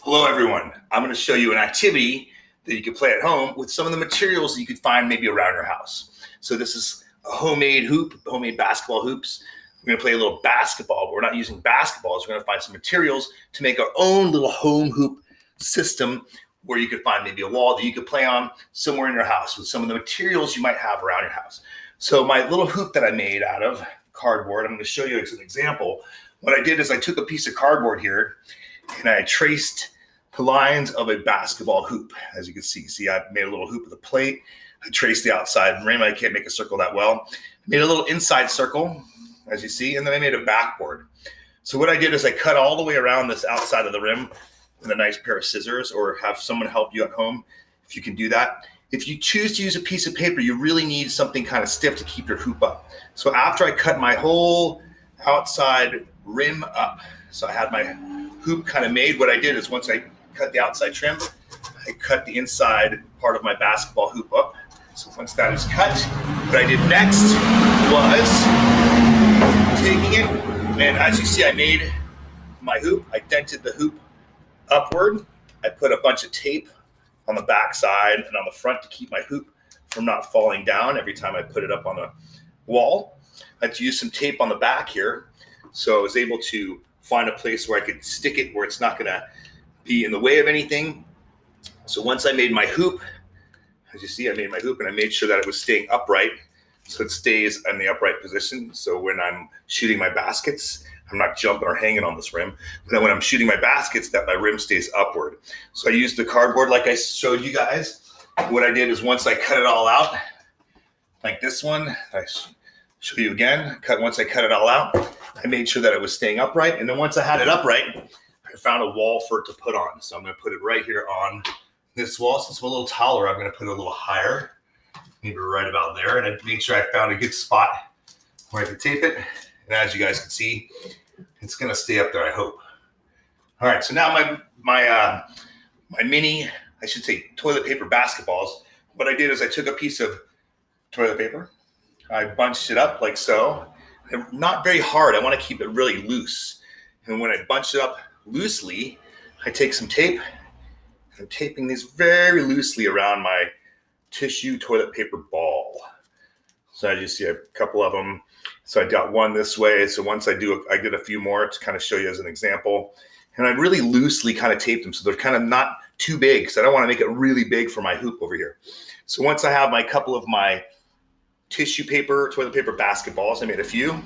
Hello everyone, I'm going to show you an activity that you can play at home with some of the materials that you could find maybe around your house. So this is a homemade hoop, homemade basketball hoops. We're going to play a little basketball, but we're not using basketballs. We're going to find some materials to make our own little home hoop system where you could find maybe a wall that you could play on somewhere in your house with some of the materials you might have around your house. So my little hoop that I made out of cardboard, I'm going to show you as an example. What I did is I took a piece of cardboard here and I traced the lines of a basketball hoop. As you can see, I made a little hoop with a plate. I traced the outside rim. I can't make a circle that well. I made a little inside circle, as you see, and then I made a backboard. So what I did is I cut all the way around this outside of the rim with a nice pair of scissors, or have someone help you at home if you can do that. If you choose to use a piece of paper, you really need something kind of stiff to keep your hoop up. So after I cut my whole outside rim up, so I had my hoop kind of made, what I did is once I cut the outside trim, I cut the inside part of my basketball hoop up. So once that is cut, what I did next was taking it, and as you see, I made my hoop. I dented the hoop upward. I put a bunch of tape on the back side and on the front to keep my hoop from not falling down every time I put it up on a wall. I had to use some tape on the back here, so I was able to find a place where I could stick it where it's not going to be in the way of anything. So once I made my hoop, as you see, I made my hoop and I made sure that it was staying upright, so it stays in the upright position. So when I'm shooting my baskets, I'm not jumping or hanging on this rim, but then when I'm shooting my baskets, that my rim stays upward. So I used the cardboard like I showed you guys. What I did is once I cut it all out, like this one, I show you again, once I cut it all out, I made sure that it was staying upright. And then once I had it upright, I found a wall for it to put on. So I'm going to put it right here on this wall. Since I'm a little taller, I'm going to put it a little higher, maybe right about there. And I made sure I found a good spot where I could tape it. And as you guys can see, it's going to stay up there, I hope. All right, so now my mini, I should say toilet paper basketballs. What I did is I took a piece of toilet paper. I bunched it up like so. And not very hard. I want to keep it really loose. And when I bunch it up loosely, I take some tape. I'm taping these very loosely around my tissue toilet paper ball. So as you see, I have a couple of them. So I got one this way. So once I did a few more to kind of show you as an example. And I really loosely kind of taped them so they're kind of not too big, because I don't want to make it really big for my hoop over here. So once I have my couple of my tissue paper, toilet paper basketballs, I made a few.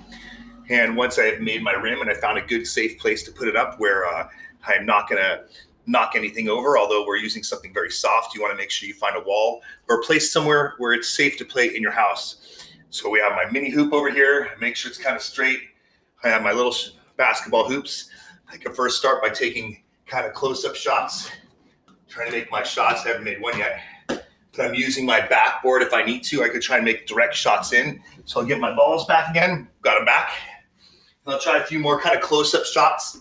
And once I made my rim and I found a good safe place to put it up where I'm not going to knock anything over, although we're using something very soft, you want to make sure you find a wall or a place somewhere where it's safe to play in your house. So we have my mini hoop over here. Make sure it's kind of straight. I have my little basketball hoops. I can first start by taking kind of close-up shots, trying to make my shots. I haven't made one yet, but I'm using my backboard if I need to. I could try and make direct shots in. So I'll get my balls back again. Got them back. And I'll try a few more kind of close-up shots,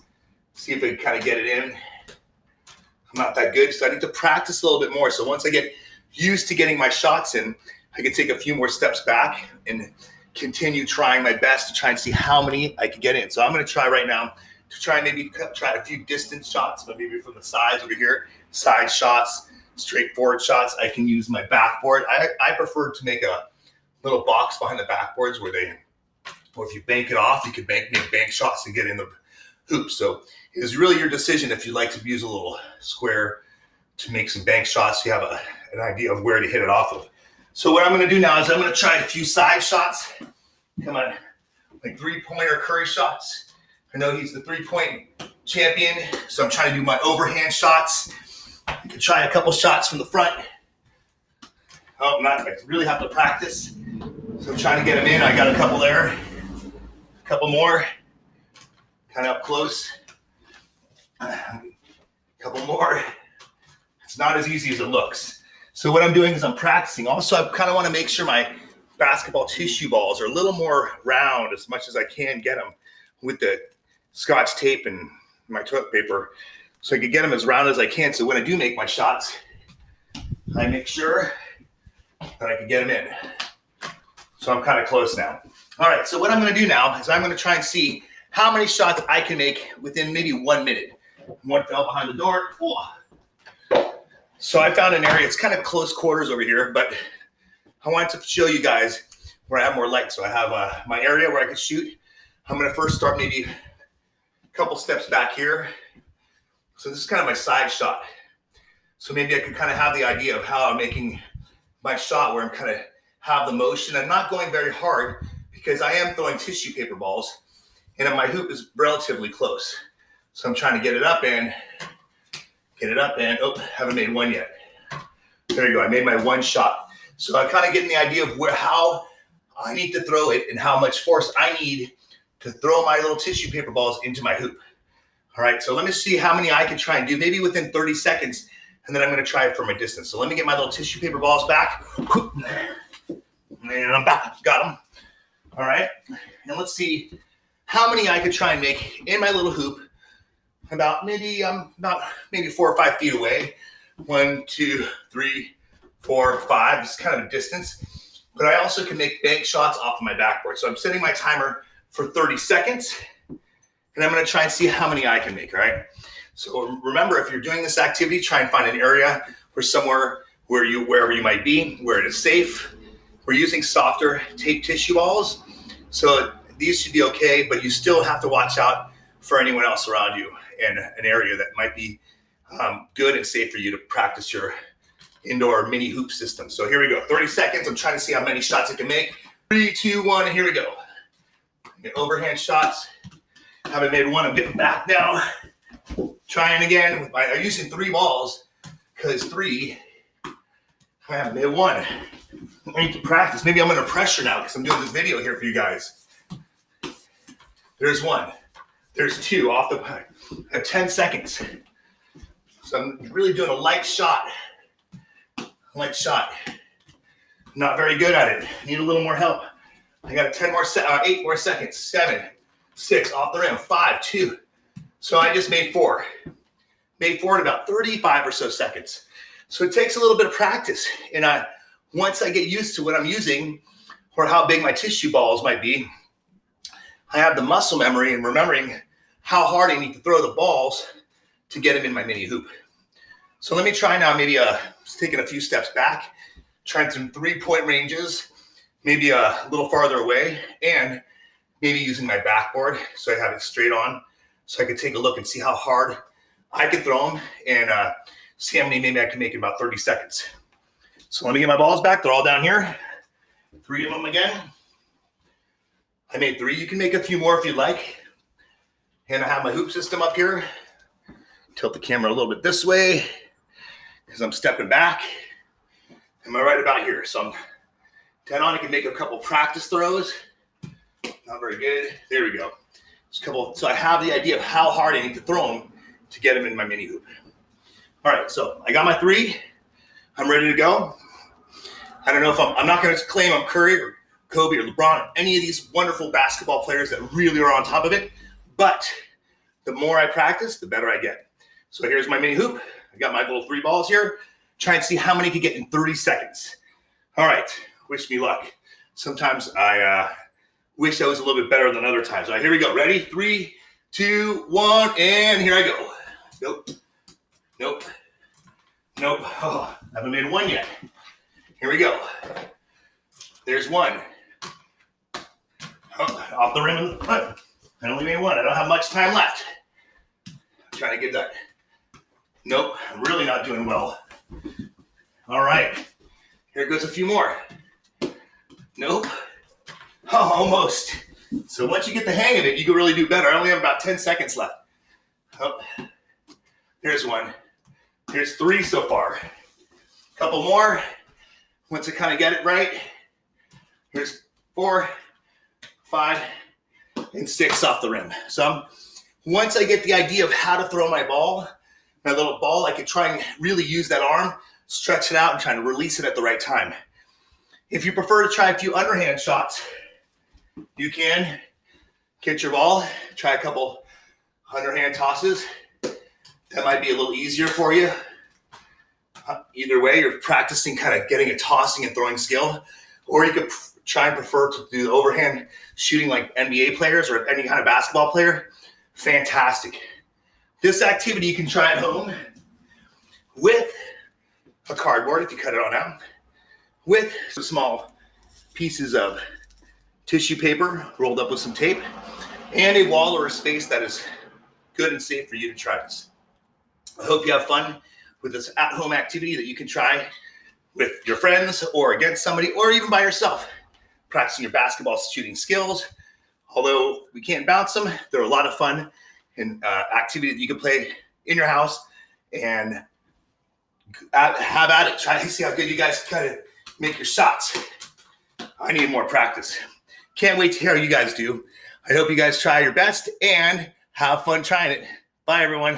see if I can kind of get it in. I'm not that good, so I need to practice a little bit more. So once I get used to getting my shots in, I can take a few more steps back and continue trying my best to try and see how many I can get in. So I'm going to try right now to try and maybe try a few distance shots, but maybe from the sides over here, side shots, straightforward shots. I can use my backboard. I prefer to make a little box behind the backboards or if you bank it off, you can make bank shots and get in the hoop. So it is really your decision if you'd like to use a little square to make some bank shots. You have an idea of where to hit it off of. So what I'm going to do now is I'm going to try a few side shots. Come on, like three-pointer Curry shots. I know he's the three-point champion, so I'm trying to do my overhand shots. You can try a couple shots from the front. Oh, I really have to practice. So I'm trying to get them in. I got a couple there. A couple more. Kind of up close. A couple more. It's not as easy as it looks. So what I'm doing is I'm practicing. Also, I kind of want to make sure my basketball tissue balls are a little more round as much as I can get them with the Scotch tape and my toilet paper, so I can get them as round as I can. So when I do make my shots, I make sure that I can get them in. So I'm kind of close now. All right, so what I'm going to do now is I'm going to try and see how many shots I can make within maybe 1 minute. One fell behind the door. So I found an area, it's kind of close quarters over here, but I wanted to show you guys where I have more light. So I have my area where I can shoot. I'm gonna first start maybe a couple steps back here. So this is kind of my side shot. So maybe I could kind of have the idea of how I'm making my shot where I'm kind of have the motion. I'm not going very hard because I am throwing tissue paper balls and my hoop is relatively close. So I'm trying to get it up and oh, haven't made one yet. There you go, I made my one shot. So I'm kind of getting the idea of how I need to throw it and how much force I need to throw my little tissue paper balls into my hoop. All right, so let me see how many I can try and do, maybe within 30 seconds, and then I'm gonna try it from a distance. So let me get my little tissue paper balls back. And I'm back, got them. All right, and let's see how many I could try and make in my little hoop. About maybe 4 or 5 feet away. 1, 2, 3, 4, 5. It's kind of a distance. But I also can make bank shots off of my backboard. So I'm setting my timer for 30 seconds. And I'm going to try and see how many I can make, all right? So remember, if you're doing this activity, try and find an area or somewhere wherever you might be, where it is safe. We're using softer tape tissue balls. So these should be okay, but you still have to watch out for anyone else around you in an area that might be good and safe for you to practice your indoor mini hoop system. So here we go, 30 seconds. I'm trying to see how many shots I can make. 3, 2, 1, and here we go. Get overhand shots. Haven't made one, I'm getting back now. Trying again. I'm using 3 balls because 3, I haven't made one. I need to practice. Maybe I'm under pressure now because I'm doing this video here for you guys. There's 1. There's 2 off the back. I have 10 seconds. So I'm really doing a light shot. Not very good at it. Need a little more help. I got 8 more seconds. 7, 6, off the rim. 5, 2. So I just made 4. Made 4 in about 35 or so seconds. So it takes a little bit of practice. And once I get used to what I'm using or how big my tissue balls might be, I have the muscle memory and remembering how hard I need to throw the balls to get them in my mini hoop. So let me try now, maybe taking a few steps back, trying some 3-point ranges, maybe a little farther away, and maybe using my backboard so I have it straight on so I can take a look and see how hard I can throw them and see how many maybe I can make in about 30 seconds. So let me get my balls back. They're all down here. 3 of them again. I made 3. You can make a few more if you'd like. And I have my hoop system up here. Tilt the camera a little bit this way because I'm stepping back. Am I right about here? So I'm dead on. I can make a couple practice throws. Not very good. There we go. So I have the idea of how hard I need to throw them to get them in my mini hoop. All right, so I got my 3. I'm ready to go. I don't know if I'm not going to claim I'm Curry or Kobe or LeBron or any of these wonderful basketball players that really are on top of it. But the more I practice, the better I get. So here's my mini hoop. I got my little 3 balls here. Try and see how many I can get in 30 seconds. All right, wish me luck. Sometimes I wish I was a little bit better than other times. All right, here we go. Ready? 3, 2, 1, and here I go. Nope. Nope. Nope. Oh, I haven't made one yet. Here we go. There's 1. Oh, off the rim of the front. I only made 1. I don't have much time left. I'm trying to get that. Nope, I'm really not doing well. All right, here goes a few more. Nope. Oh, almost. So once you get the hang of it, you can really do better. I only have about 10 seconds left. Oh, here's 1. Here's 3 so far. Couple more. Once I kind of get it right. Here's 4, 5, and 6 off the rim. So once I get the idea of how to throw my ball, my little ball, I can try and really use that arm, stretch it out, and try to release it at the right time. If you prefer to try a few underhand shots, you can get your ball, try a couple underhand tosses. That might be a little easier for you. Either way, you're practicing kind of getting a tossing and throwing skill, or you could try and prefer to do the overhand shooting like NBA players or any kind of basketball player. Fantastic. This activity you can try at home with a cardboard if you cut it on out, with some small pieces of tissue paper rolled up with some tape, and a wall or a space that is good and safe for you to try this. I hope you have fun with this at-home activity that you can try with your friends or against somebody or even by yourself. Practicing your basketball shooting skills. Although we can't bounce them, they're a lot of fun and activity that you can play in your house and have at it. Try to see how good you guys kind of make your shots. I need more practice. Can't wait to hear how you guys do. I hope you guys try your best and have fun trying it. Bye, everyone.